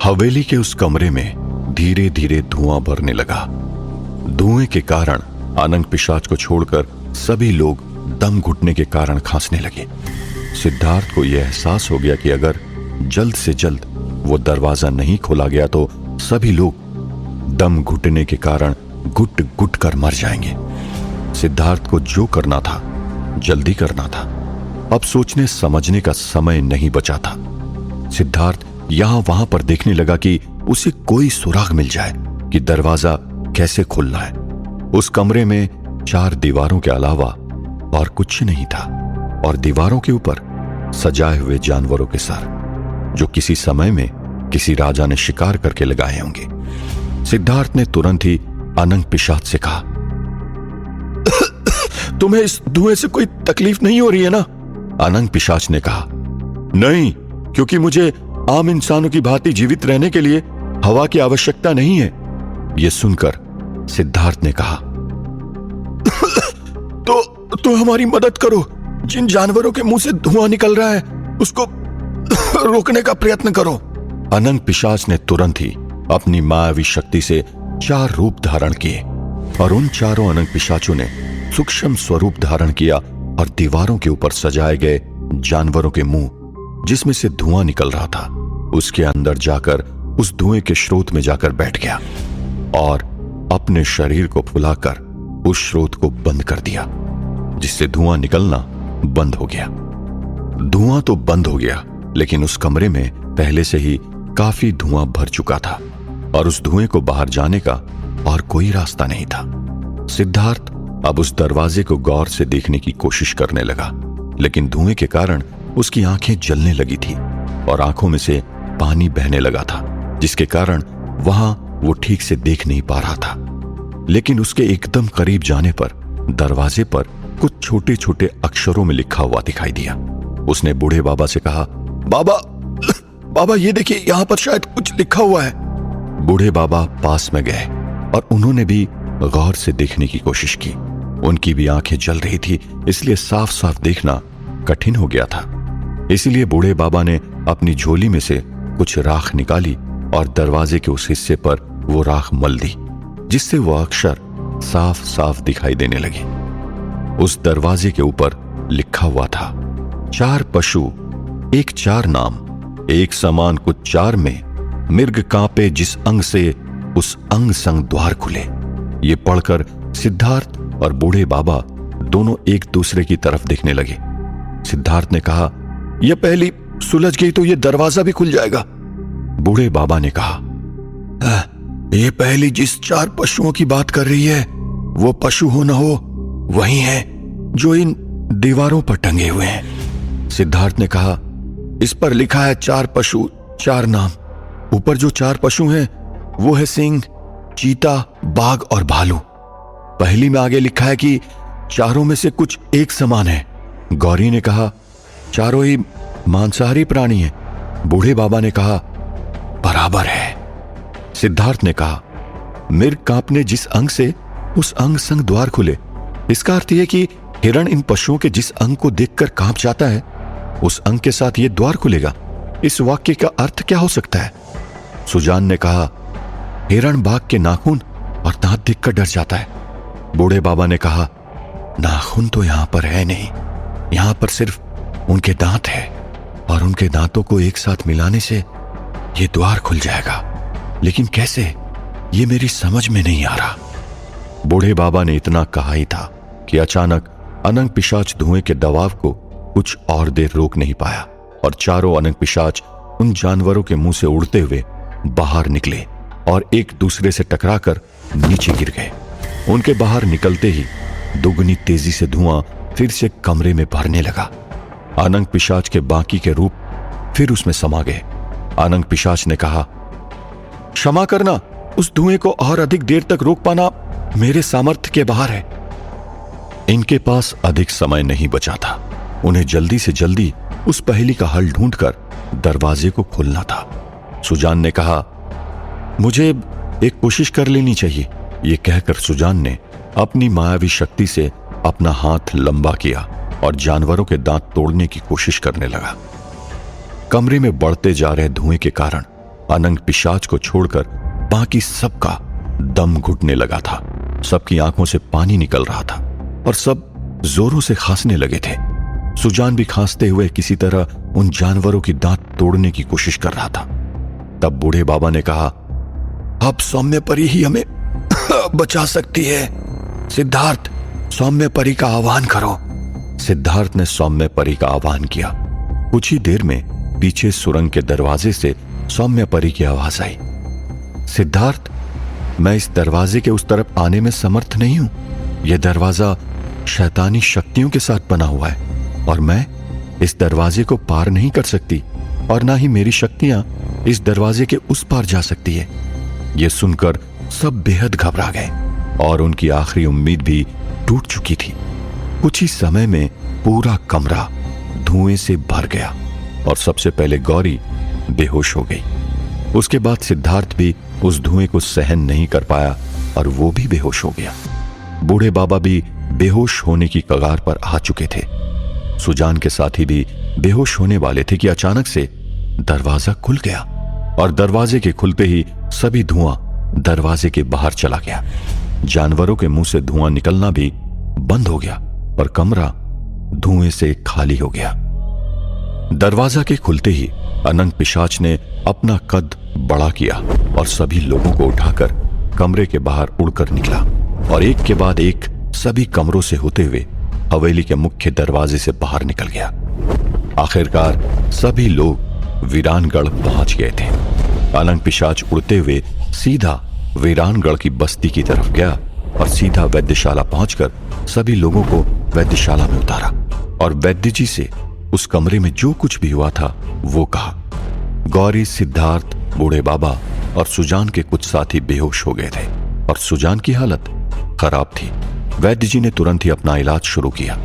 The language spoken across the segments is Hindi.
हवेली के उस कमरे में धीरे धीरे धुआं भरने लगा। धुएं के कारण अनंग पिशाच को छोड़कर सभी लोग दम घुटने के कारण खांसने लगे। सिद्धार्थ को यह एहसास हो गया कि अगर जल्द से जल्द वो दरवाजा नहीं खोला गया तो सभी लोग दम घुटने के कारण घुट घुट कर मर जाएंगे। सिद्धार्थ को जो करना था जल्दी करना था। अब सोचने समझने का समय नहीं बचा था। सिद्धार्थ यहां वहां पर देखने लगा कि उसे कोई सुराग मिल जाए कि दरवाजा कैसे खोलना है। उस कमरे में 4 दीवारों के अलावा और कुछ नहीं था और दीवारों के ऊपर सजाए हुए जानवरों के सर, जो किसी समय में किसी राजा ने शिकार करके लगाए होंगे। सिद्धार्थ ने तुरंत ही अनंग पिशाच से कहा, तुम्हें इस धुएं से कोई तकलीफ नहीं हो रही है ना? अनंग पिशाच ने कहा, नहीं, क्योंकि मुझे आम इंसानों की भांति जीवित रहने के लिए हवा की आवश्यकता नहीं है। यह सुनकर सिद्धार्थ ने कहा, तो हमारी मदद करो। जिन जानवरों के मुंह से धुआं निकल रहा है उसको रोकने का प्रयत्न करो। अनंग पिशाच ने तुरंत ही अपनी मायावी शक्ति से 4 रूप धारण किए और उन चारों अनंग पिशाचों ने सूक्ष्म स्वरूप धारण किया और दीवारों के ऊपर सजाए गए जानवरों के मुंह, जिसमें से धुआं निकल रहा था, उसके अंदर जाकर उस धुएं के स्रोत में जाकर बैठ गया और अपने शरीर को फुलाकर उस स्रोत को बंद कर दिया, जिससे धुआं निकलना बंद हो गया। धुआं तो बंद हो गया, लेकिन उस कमरे में पहले से ही काफी धुआं भर चुका था और उस धुएं को बाहर जाने का और कोई रास्ता नहीं था। सिद्धार्थ अब उस दरवाजे को गौर से देखने की कोशिश करने लगा, लेकिन धुएं के कारण उसकी आंखें जलने लगी थी और आंखों में से पानी बहने लगा था, जिसके कारण वहां वो ठीक से देख नहीं पा रहा था। लेकिन उसके एकदम करीब जाने पर दरवाजे पर कुछ छोटे छोटे अक्षरों में लिखा हुआ दिखाई दिया। उसने बूढ़े बाबा से कहा, बाबा ये देखिए, यहां पर शायद कुछ लिखा हुआ है। बूढ़े बाबा पास में गए और उन्होंने भी गौर से देखने की कोशिश की। उनकी भी आंखें जल रही थी, इसलिए साफ साफ देखना कठिन हो गया था। इसलिए बूढ़े बाबा ने अपनी झोली में से कुछ राख निकाली और दरवाजे के उस हिस्से पर वो राख मल दी, जिससे वो अक्षर साफ साफ दिखाई देने लगे। उस दरवाजे के ऊपर लिखा हुआ था, 4 पशु, एक 4 नाम, एक समान कुछ 4 में, मिर्ग कांपे जिस अंग से उस अंग संग द्वार खुले। ये पढ़कर सिद्धार्थ और बूढ़े बाबा दोनों एक दूसरे की तरफ देखने लगे। सिद्धार्थ ने कहा, यह पहली सुलझ गई तो यह दरवाजा भी खुल जाएगा। बूढ़े बाबा ने कहा, ये पहली जिस 4 पशुओं की बात कर रही है वो पशु हो न हो वही है जो इन दीवारों पर टंगे हुए हैं। सिद्धार्थ ने कहा, इस पर लिखा है 4 पशु 4 नाम। ऊपर जो 4 पशु हैं वो है सिंह, चीता, बाघ और भालू। पहली में आगे लिखा है कि चारों में से कुछ एक समान है। गौरी ने कहा, चारों ही मांसाहारी प्राणी हैं। बूढ़े बाबा ने कहा, बराबर है। सिद्धार्थ ने कहा, मिर्ग कांपने जिस अंग से उस अंग संग द्वार खुले। इसका अर्थ यह कि हिरण इन पशुओं के जिस अंग को देखकर कांप जाता है उस अंग के साथ यह द्वार खुलेगा। इस वाक्य का अर्थ क्या हो सकता है? सुजान ने कहा, हिरण बाघ के नाखून और दांत देखकर डर जाता है। बूढ़े बाबा ने कहा, नाखून तो यहां पर है नहीं, यहां पर सिर्फ उनके दांत है और उनके दांतों को एक साथ मिलाने से यह द्वार खुल जाएगा। लेकिन कैसे, यह मेरी समझ में नहीं आ रहा। बूढ़े बाबा ने इतना कहा ही था कि अचानक अनंग पिशाच धुएं के दबाव को कुछ और देर रोक नहीं पाया और चारों अनंग पिशाच उन जानवरों के मुंह से उड़ते हुए बाहर निकले और एक दूसरे से टकराकर नीचे गिर गए। उनके बाहर निकलते ही दुगनी तेजी से धुआं फिर से कमरे में भरने लगा। अनंग पिशाच के बाकी के रूप फिर उसमें समा गए। अनंग पिशाच ने कहा, क्षमा करना, उस धुएं को और अधिक देर तक रोक पाना मेरे सामर्थ्य के बाहर है। इनके पास अधिक समय नहीं बचा था। उन्हें जल्दी से जल्दी उस पहेली का हल ढूंढकर दरवाजे को खोलना था। सुजान ने कहा, मुझे एक कोशिश कर लेनी चाहिए। यह कहकर सुजान ने अपनी मायावी शक्ति से अपना हाथ लंबा किया और जानवरों के दांत तोड़ने की कोशिश करने लगा। कमरे में बढ़ते जा रहे धुएं के कारण अनंग पिशाच को छोड़कर बाकी सबका दम घुटने लगा था। सबकी आंखों से पानी निकल रहा था और सब जोरों से खांसने लगे थे। सुजान भी खांसते हुए किसी तरह उन जानवरों की दांत तोड़ने की कोशिश कर रहा था। तब बूढ़े बाबा ने कहा, अब सौम्य परी ही हमें बचा सकती है। सिद्धार्थ, सौम्य परी का आह्वान करो। सिद्धार्थ ने सौम्य परी का आह्वान किया। कुछ ही देर में पीछे सुरंग के दरवाजे से सौम्य परी की आवाज आई, सिद्धार्थ, मैं इस दरवाजे के उस तरफ आने में समर्थ नहीं हूं। यह दरवाजा शैतानी शक्तियों के साथ बना हुआ है और मैं इस दरवाजे को पार नहीं कर सकती और ना ही मेरी शक्तियां इस दरवाजे के उस पार जा सकती है। यह सुनकर सब बेहद घबरा गए और उनकी आखिरी उम्मीद भी टूट चुकी थी। कुछ ही समय में पूरा कमरा धुएं से भर गया और सबसे पहले गौरी बेहोश हो गई। उसके बाद सिद्धार्थ भी उस धुएं को सहन नहीं कर पाया और वो भी बेहोश हो गया। बूढ़े बाबा भी बेहोश होने की कगार पर आ चुके थे। सुजान के साथी भी बेहोश होने वाले थे कि अचानक से दरवाजा खुल गया और दरवाजे के खुलते ही सभी धुआं दरवाजे के बाहर चला गया। जानवरों के मुंह से धुआं निकलना भी बंद हो गया और कमरा धुएं से खाली हो गया। दरवाजा के खुलते ही अनंग पिशाच ने अपना कद बड़ा किया और सभी लोगों को उठाकर कमरे के बाहर उड़कर निकला और एक के बाद एक सभी कमरों से होते हुए हवेली के मुख्य दरवाजे से बाहर निकल गया। आखिरकार सभी लोग वीरानगढ़ पहुंच गए थे। अनंग पिशाच उड़ते हुए सीधा वीरानगढ़ की बस्ती की तरफ गया और सीधा वैद्यशाला पहुंचकर सभी लोगों को वैद्यशाला में उतारा और वैद्य जी से उस कमरे में जो कुछ भी हुआ था वो कहा। गौरी, सिद्धार्थ, बूढ़े बाबा और सुजान के कुछ साथी बेहोश हो गए थे और सुजान की हालत खराब थी। वैद्य जी ने तुरंत ही अपना इलाज शुरू किया।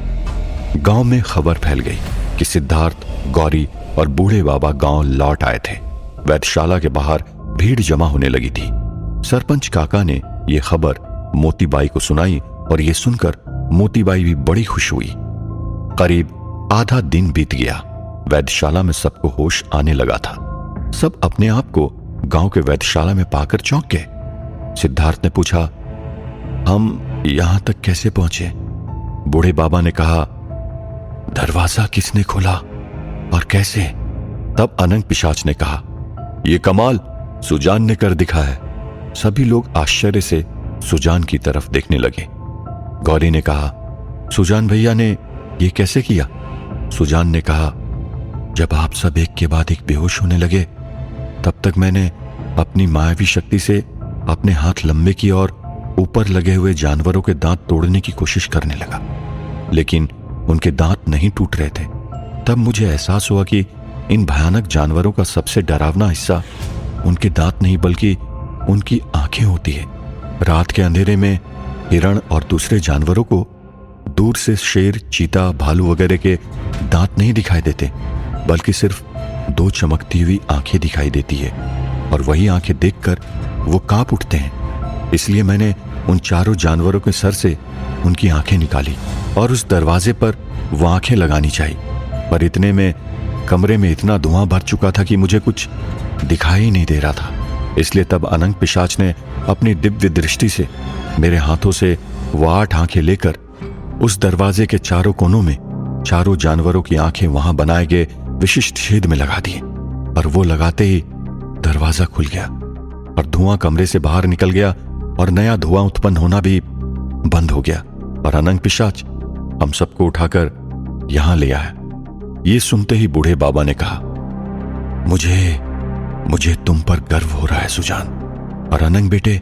गांव में खबर फैल गई कि सिद्धार्थ, गौरी और बूढ़े बाबा गांव लौट आए थे। वैद्यशाला के बाहर भीड़ जमा होने लगी थी। सरपंच काका ने यह खबर मोतीबाई को सुनाई और यह सुनकर मोतीबाई भी बड़ी खुश हुई। करीब आधा दिन बीत गया। वैद्यशाला में सबको होश आने लगा था। सब अपने आप को गांव के वैद्यशाला में पाकर चौंक गए। सिद्धार्थ ने पूछा, हम यहां तक कैसे पहुंचे? बूढ़े बाबा ने कहा, दरवाजा किसने खोला और कैसे? तब अनंग पिशाच ने कहा, यह कमाल सुजान ने कर दिखा है। सभी लोग आश्चर्य से सुजान की तरफ देखने लगे। गौरी ने कहा, सुजान भैया ने यह कैसे किया? सुजान ने कहा, जब आप सब एक के बाद एक बेहोश होने लगे तब तक मैंने अपनी मायावी शक्ति से अपने हाथ लंबे किए और ऊपर लगे हुए जानवरों के दांत तोड़ने की कोशिश करने लगा, लेकिन उनके दांत नहीं टूट रहे थे। तब मुझे एहसास हुआ कि इन भयानक जानवरों का सबसे डरावना हिस्सा उनके दांत नहीं बल्कि उनकी आंखें होती है। रात के अंधेरे में हिरण और दूसरे जानवरों को दूर से शेर, चीता, भालू वगैरह के दांत नहीं दिखाई देते बल्कि सिर्फ दो चमकती हुई आंखें दिखाई देती है और वही आंखें देखकर वो कांप उठते हैं। इसलिए मैंने उन चारों जानवरों के सर से उनकी आंखें निकाली और उस दरवाजे पर वो आंखें लगानी चाहिए, पर इतने में कमरे में इतना धुआं भर चुका था कि मुझे कुछ दिखाई ही नहीं दे रहा था। इसलिए तब अनंग पिशाच ने अपनी दिव्य दृष्टि से मेरे हाथों से वो 8 आंखें लेकर उस दरवाजे के चारों कोनों में चारों जानवरों की आंखें वहां बनाए गए विशिष्ट छेद में लगा दिए और वो लगाते ही दरवाजा खुल गया और धुआं कमरे से बाहर निकल गया और नया धुआं उत्पन्न होना भी बंद हो गया और अनंग पिशाच हम सबको उठाकर यहां ले आया। ये सुनते ही बूढ़े बाबा ने कहा, मुझे तुम पर गर्व हो रहा है सुजान, और अनंग बेटे,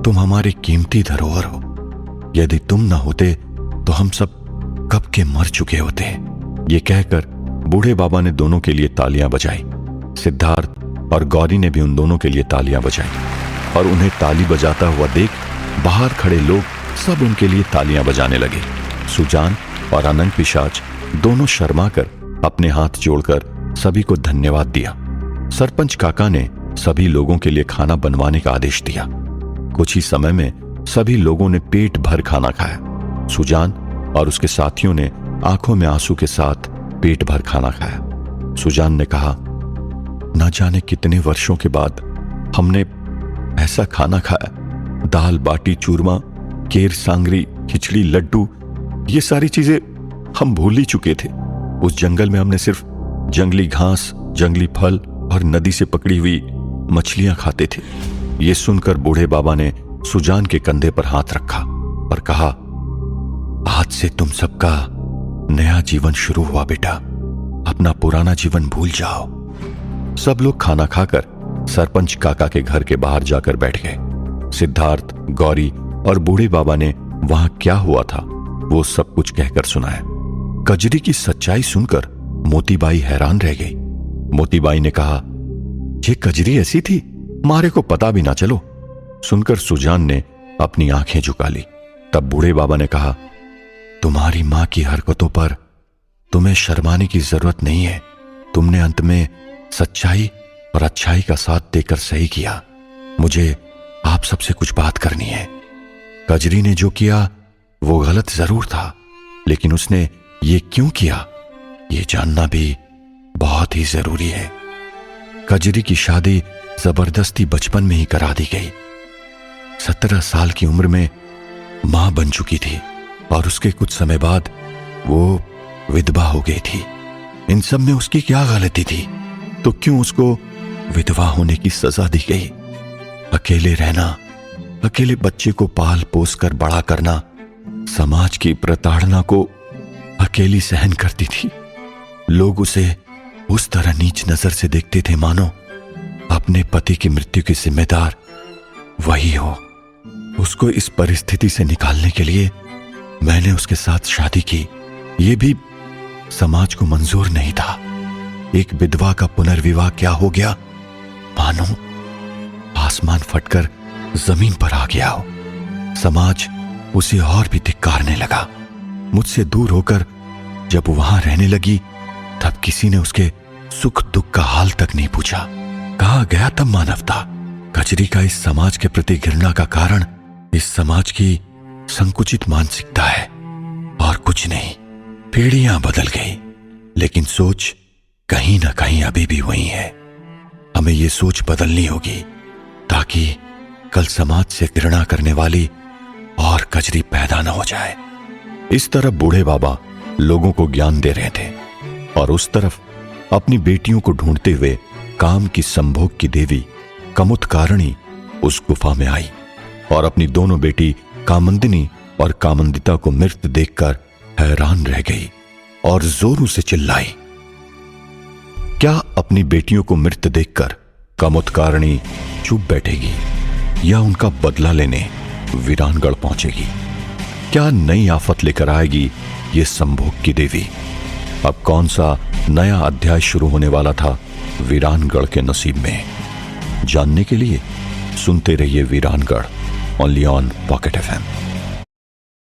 तुम हमारे कीमती धरोहर हो। यदि तुम न होते तो हम सब कब के मर चुके होते। ये कहकर बूढ़े बाबा ने दोनों के लिए तालियां बजाई। सिद्धार्थ और गौरी ने भी उन दोनों के लिए तालियां बजाई और उन्हें ताली बजाता हुआ देख बाहर खड़े लोग सब उनके लिए तालियां बजाने लगे। सुजान और अनंग पिशाच दोनों शर्मा कर अपने हाथ जोड़कर सभी को धन्यवाद दिया। सरपंच काका ने सभी लोगों के लिए खाना बनवाने का आदेश दिया। कुछ ही समय में सभी लोगों ने पेट भर खाना खाया। सुजान और उसके साथियों ने आंखों में आंसू के साथ पेट भर खाना खाया। सुजान ने कहा, ना जाने कितने वर्षों के बाद हमने ऐसा खाना खाया। दाल बाटी चूरमा, केर सांगरी, खिचड़ी, लड्डू, ये सारी चीजें हम भूल ही चुके थे। उस जंगल में हमने सिर्फ जंगली घास, जंगली फल और नदी से पकड़ी हुई मछलियां खाते थे। ये सुनकर बूढ़े बाबा ने सुजान के कंधे पर हाथ रखा और कहा, आज से तुम सबका नया जीवन शुरू हुआ बेटा, अपना पुराना जीवन भूल जाओ। सब लोग खाना खाकर सरपंच काका के घर के बाहर जाकर बैठ गए। सिद्धार्थ, गौरी और बूढ़े बाबा ने वहां क्या हुआ था वो सब कुछ कहकर सुनाया। कजरी की सच्चाई सुनकर मोतीबाई हैरान रह गई। मोतीबाई ने कहा, ये कजरी ऐसी थी, मारे को पता भी ना चलो। सुनकर सुजान ने अपनी आंखें झुका ली। तब बूढ़े बाबा ने कहा, तुम्हारी मां की हरकतों पर तुम्हें शर्माने की जरूरत नहीं है। तुमने अंत में सच्चाई और अच्छाई का साथ देकर सही किया। मुझे आप सबसे कुछ बात करनी है। कजरी ने जो किया वो गलत जरूर था, लेकिन उसने ये क्यों किया ये जानना भी बहुत ही जरूरी है। कजरी की शादी जबरदस्ती बचपन में ही करा दी गई। 17 साल की उम्र में मां बन चुकी थी और उसके कुछ समय बाद वो विधवा हो गई थी। इन सब में उसकी क्या गलती थी? तो क्यों उसको विधवा होने की सजा दी गई? अकेले रहना, अकेले बच्चे को पाल पोस कर बड़ा करना, समाज की प्रताड़ना को अकेली सहन करती थी। लोग उसे उस तरह नीच नजर से देखते थे मानो अपने पति की मृत्यु की जिम्मेदार वही हो। उसको इस परिस्थिति से निकालने के लिए मैंने उसके साथ शादी की। ये भी समाज को मंजूर नहीं था। एक विधवा का पुनर्विवाह क्या हो गया, मानो आसमान फटकर जमीन पर आ गया हो। समाज उसे और भी धिक्कारने लगा। मुझसे दूर होकर जब वहां रहने लगी तब किसी ने उसके सुख दुख का हाल तक नहीं पूछा। कहाँ गया तब मानवता? कजरी का इस समाज के प्रति घृणा का कारण इस समाज की संकुचित मानसिकता है और कुछ नहीं। पीढ़ियां बदल गई लेकिन सोच कहीं ना कहीं अभी भी वही है। हमें ये सोच बदलनी होगी ताकि कल समाज से घृणा करने वाली और कजरी पैदा न हो जाए। इस तरफ बूढ़े बाबा लोगों को ज्ञान दे रहे थे और उस तरफ अपनी बेटियों को ढूंढते हुए काम की संभोग की देवी कमुतकारिणी उस गुफा में आई और अपनी दोनों बेटी कामंदिनी और कामंदिता को मृत देखकर हैरान रह गई और जोरों से चिल्लाई। क्या अपनी बेटियों को मृत देखकर कमुतकारिणी चुप बैठेगी या उनका बदला लेने वीरानगढ़ पहुंचेगी? क्या नई आफत लेकर आएगी ये संभोग की देवी? अब कौन सा नया अध्याय शुरू होने वाला था वीरानगढ़ के नसीब में? जानने के लिए सुनते रहिए वीरानगढ़, ओनली ऑन पॉकेट FM।